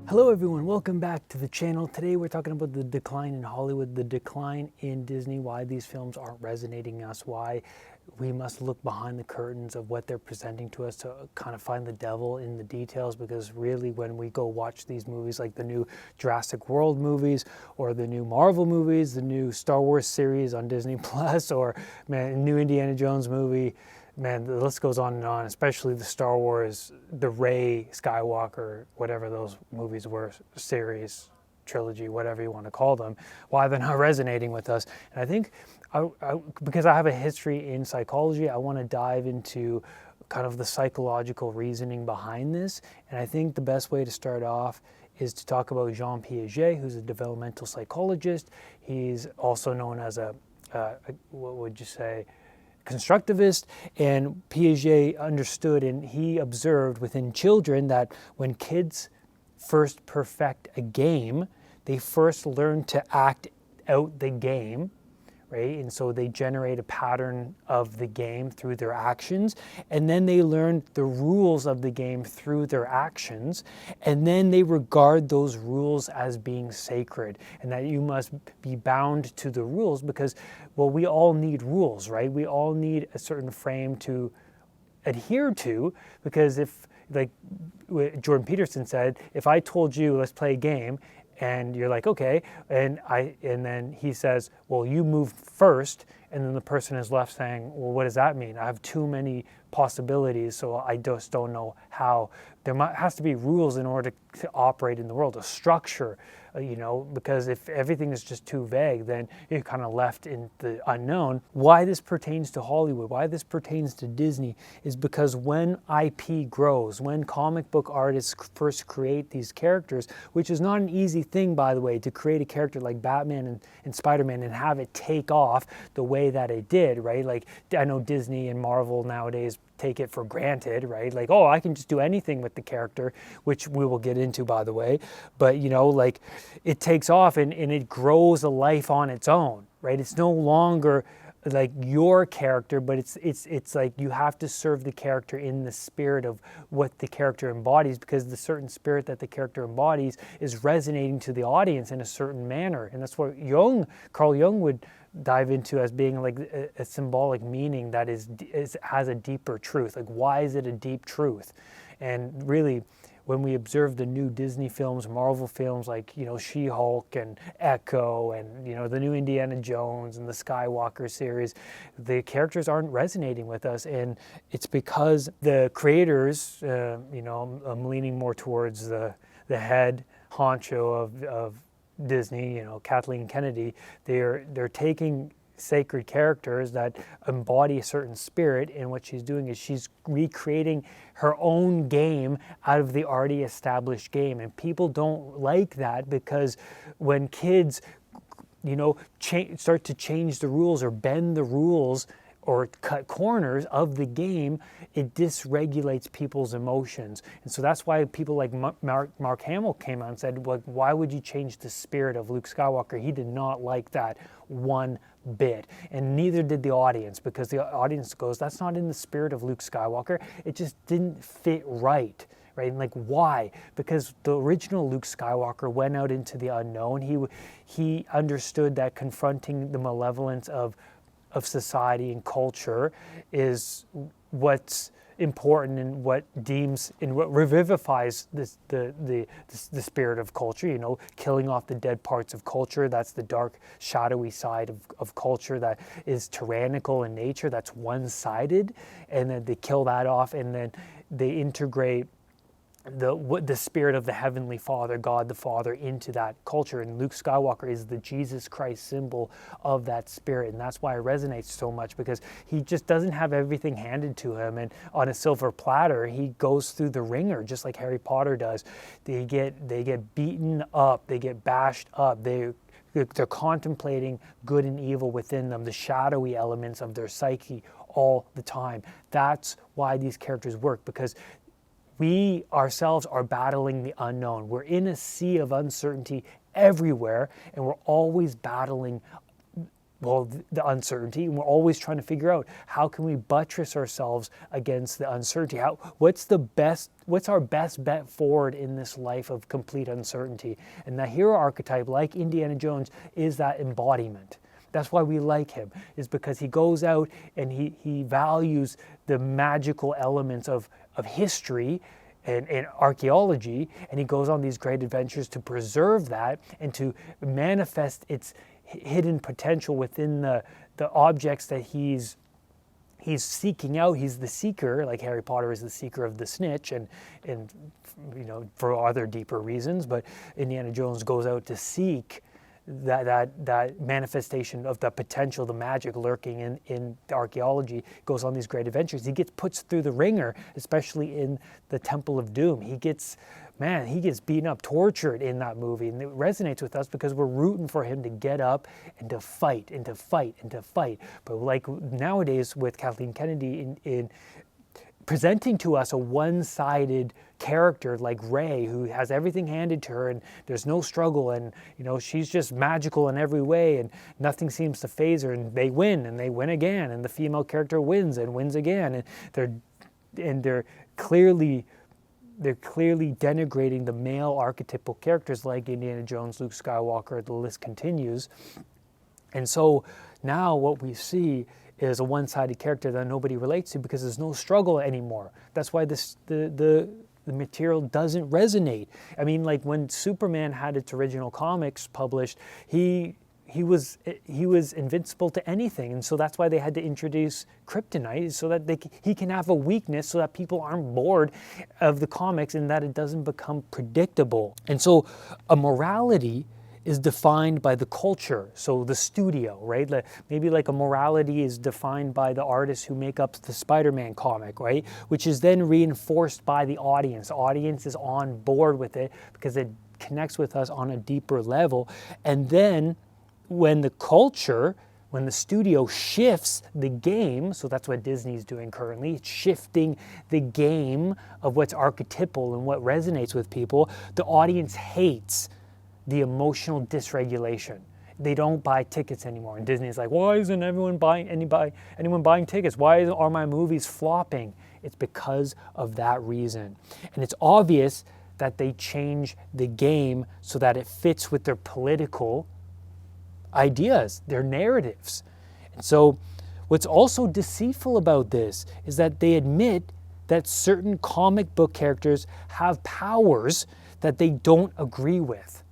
Hello everyone, welcome back to the channel. Today we're talking about the decline in Hollywood, the decline in Disney, why these films aren't resonating us, why we must look behind the curtains of what they're presenting to us to kind of find the devil in the details, because really when we go watch these movies like the new Jurassic World movies or the new Marvel movies, the new Star Wars series on Disney Plus, or new Indiana Jones movie, man, the list goes on and on, especially the Star Wars, the Rey Skywalker, whatever those movies were, series, trilogy, whatever you want to call them, why they're not resonating with us. And I think, because I have a history in psychology, I want to dive into kind of the psychological reasoning behind this. And I think the best way to start off is to talk about Jean Piaget, who's a developmental psychologist. He's also known as what would you say, constructivist, and Piaget understood and he observed within children that when kids first perfect a game, they first learn to act out the game, right? And so they generate a pattern of the game through their actions, and then they learn the rules of the game through their actions, and then they regard those rules as being sacred, and that you must be bound to the rules because, well, we all need rules, right? We all need a certain frame to adhere to, because if, like Jordan Peterson said, if I told you, let's play a game, and you're like, okay, and then he says, well, you move first, and then the person is left saying, well, what does that mean? I have too many possibilities, so I just don't know how. There has to be rules in order to operate in the world, a structure, because if everything is just too vague, then you're kind of left in the unknown. Why this pertains to Hollywood, why this pertains to Disney, is because when IP grows, when comic book artists first create these characters, which is not an easy thing, by the way, to create a character like Batman and Spider-Man and have it take off the way that it did, right? Like, I know Disney and Marvel nowadays take it for granted, right? Like, oh, I can just do anything with the character, which we will get into, by the way. But, like, it takes off and it grows a life on its own, right? It's no longer like your character, but it's like you have to serve the character in the spirit of what the character embodies, because the certain spirit that the character embodies is resonating to the audience in a certain manner. And that's what Carl Jung would dive into as being like a symbolic meaning that has a deeper truth. Like, why is it a deep truth? And really, when we observe the new Disney films, Marvel films like, She-Hulk and Echo and, the new Indiana Jones and the Skywalker series, the characters aren't resonating with us. And it's because the creators, I'm leaning more towards the head honcho of Disney, Kathleen Kennedy, they're taking sacred characters that embody a certain spirit, and what she's doing is she's recreating her own game out of the already established game. And people don't like that, because when kids, start to change the rules or bend the rules or cut corners of the game, it dysregulates people's emotions. And so that's why people like Mark Hamill came out and said, well, why would you change the spirit of Luke Skywalker? He did not like that one bit. And neither did the audience, because the audience goes, that's not in the spirit of Luke Skywalker. It just didn't fit right. Right? And like, why? Because the original Luke Skywalker went out into the unknown. He understood that confronting the malevolence of society and culture is what's important, and what revivifies the spirit of culture, killing off the dead parts of culture. That's the dark, shadowy side of culture that is tyrannical in nature, that's one-sided, and then they kill that off, and then they integrate the spirit of the Heavenly Father, God the Father, into that culture. And Luke Skywalker is the Jesus Christ symbol of that spirit. And that's why it resonates so much, because he just doesn't have everything handed to him and on a silver platter. He goes through the ringer just like Harry Potter does. They get beaten up, they get bashed up, they're contemplating good and evil within them, the shadowy elements of their psyche all the time. That's why these characters work, because we ourselves are battling the unknown. We're in a sea of uncertainty everywhere, and we're always battling well, the uncertainty, and we're always trying to figure out how can we buttress ourselves against the uncertainty. What's our best bet forward in this life of complete uncertainty? And the hero archetype, like Indiana Jones, is that embodiment. That's why we like him, is because he goes out and he values the magical elements of history and archaeology, and he goes on these great adventures to preserve that and to manifest its hidden potential within the objects that he's seeking out. He's the seeker, like Harry Potter is the seeker of the snitch, and for other deeper reasons. But Indiana Jones goes out to seek that manifestation of the potential, the magic lurking in the archaeology. Goes on these great adventures. He gets put through the ringer, especially in the Temple of Doom. He gets beaten up, tortured in that movie, and it resonates with us because we're rooting for him to get up and to fight and to fight and to fight. But like nowadays with Kathleen Kennedy in presenting to us a one-sided character like Rey, who has everything handed to her and there's no struggle, and she's just magical in every way and nothing seems to faze her, and they win again, and the female character wins and wins again, and they're clearly denigrating the male archetypal characters like Indiana Jones, Luke Skywalker, the list continues. And so now what we see is a one-sided character that nobody relates to because there's no struggle anymore. That's why the material doesn't resonate. I mean, like when Superman had its original comics published, he was invincible to anything, and so that's why they had to introduce kryptonite, so that he can have a weakness, so that people aren't bored of the comics and that it doesn't become predictable. And so a morality is defined by the culture, so the studio, right? Maybe like a morality is defined by the artists who make up the Spider-Man comic, right? Which is then reinforced by the audience. The audience is on board with it because it connects with us on a deeper level. And then when the studio shifts the game, so that's what Disney's doing currently, it's shifting the game of what's archetypal and what resonates with people, the audience hates the emotional dysregulation. They don't buy tickets anymore. And Disney's like, why isn't anyone buying tickets? Why are my movies flopping? It's because of that reason. And it's obvious that they change the game so that it fits with their political ideas, their narratives. And so what's also deceitful about this is that they admit that certain comic book characters have powers that they don't agree with.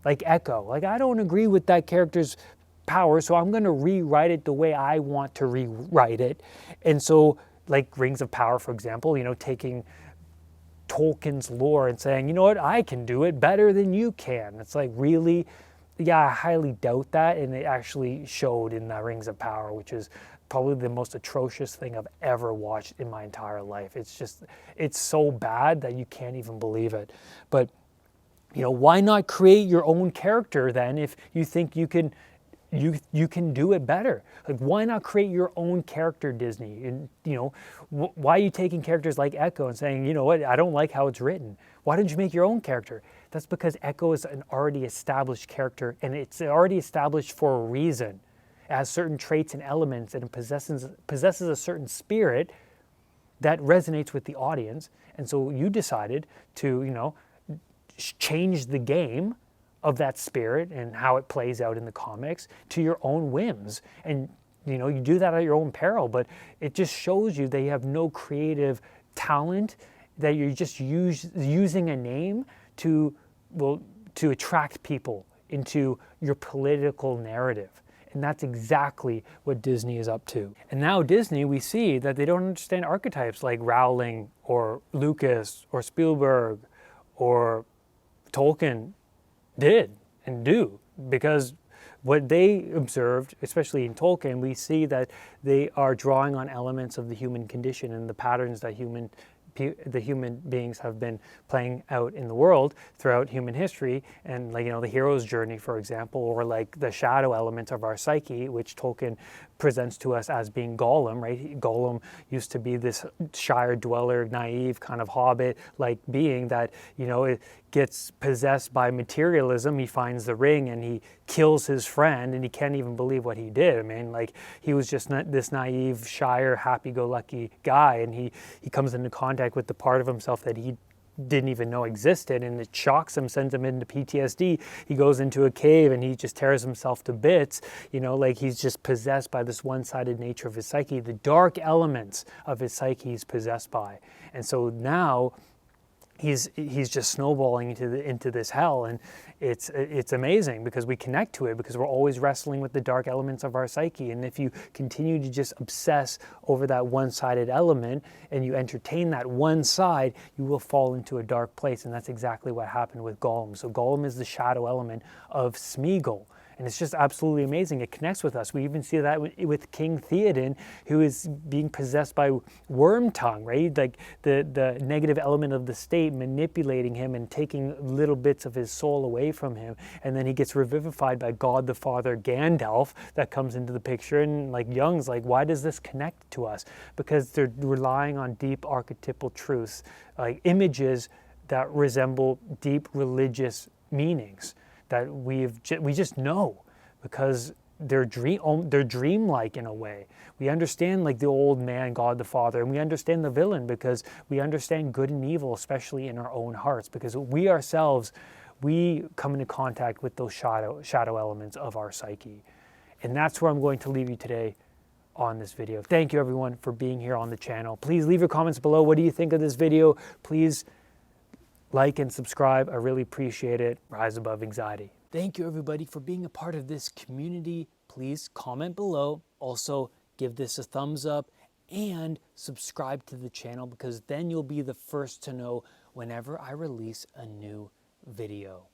Like Echo. Like, I don't agree with that character's power, so I'm going to rewrite it the way I want to rewrite it. And so, like Rings of Power, for example, taking Tolkien's lore and saying, you know what, I can do it better than you can. It's like, really? Yeah, I highly doubt that, and it actually showed in the Rings of Power, which is probably the most atrocious thing I've ever watched in my entire life. It's so bad that you can't even believe it. But why not create your own character then if you think you can do it better? Like, why not create your own character, Disney? And why are you taking characters like Echo and saying, you know what, I don't like how it's written. Why don't you make your own character? That's because Echo is an already established character, and it's already established for a reason. It has certain traits and elements, and it possesses a certain spirit that resonates with the audience. And so you decided to, change the game of that spirit and how it plays out in the comics to your own whims. And you do that at your own peril, but it just shows you that you have no creative talent, that you're just using a name to attract people into your political narrative. And that's exactly what Disney is up to. And now Disney, we see that they don't understand archetypes like Rowling or Lucas or Spielberg or Tolkien did and do, because what they observed, especially in Tolkien, we see that they are drawing on elements of the human condition and the patterns that the human beings have been playing out in the world throughout human history, and the hero's journey, for example, or like the shadow element of our psyche, which Tolkien presents to us as being Gollum, right? Gollum used to be this Shire dweller, naive kind of hobbit-like being that, it gets possessed by materialism. He finds the ring and he kills his friend, and he can't even believe what he did. I mean, like, he was just not this naive Shire, happy-go-lucky guy, and he comes into contact with the part of himself that he didn't even know existed, and it shocks him, sends him into PTSD. He goes into a cave and he just tears himself to bits, like he's just possessed by this one-sided nature of his psyche. The dark elements of his psyche he's possessed by. And so now he's just snowballing into this hell, and it's amazing because we connect to it, because we're always wrestling with the dark elements of our psyche. And if you continue to just obsess over that one-sided element and you entertain that one side, you will fall into a dark place. And that's exactly what happened with Gollum. So Gollum is the shadow element of Smeagol. And it's just absolutely amazing. It connects with us. We even see that with King Theoden, who is being possessed by Wormtongue, right? Like the negative element of the state manipulating him and taking little bits of his soul away from him. And then he gets revivified by God the Father Gandalf that comes into the picture. And like Jung's like, why does this connect to us? Because they're relying on deep archetypal truths, like images that resemble deep religious meanings that we just know, because they're dreamlike in a way. We understand like the old man, God the Father, and we understand the villain because we understand good and evil, especially in our own hearts, because we ourselves, we come into contact with those shadow elements of our psyche. And that's where I'm going to leave you today on this video. Thank you everyone for being here on the channel. Please leave your comments below. What do you think of this video? Please like and subscribe. I really appreciate it. Rise above anxiety. Thank you everybody for being a part of this community. Please comment below. Also give this a thumbs up and subscribe to the channel, because then you'll be the first to know whenever I release a new video.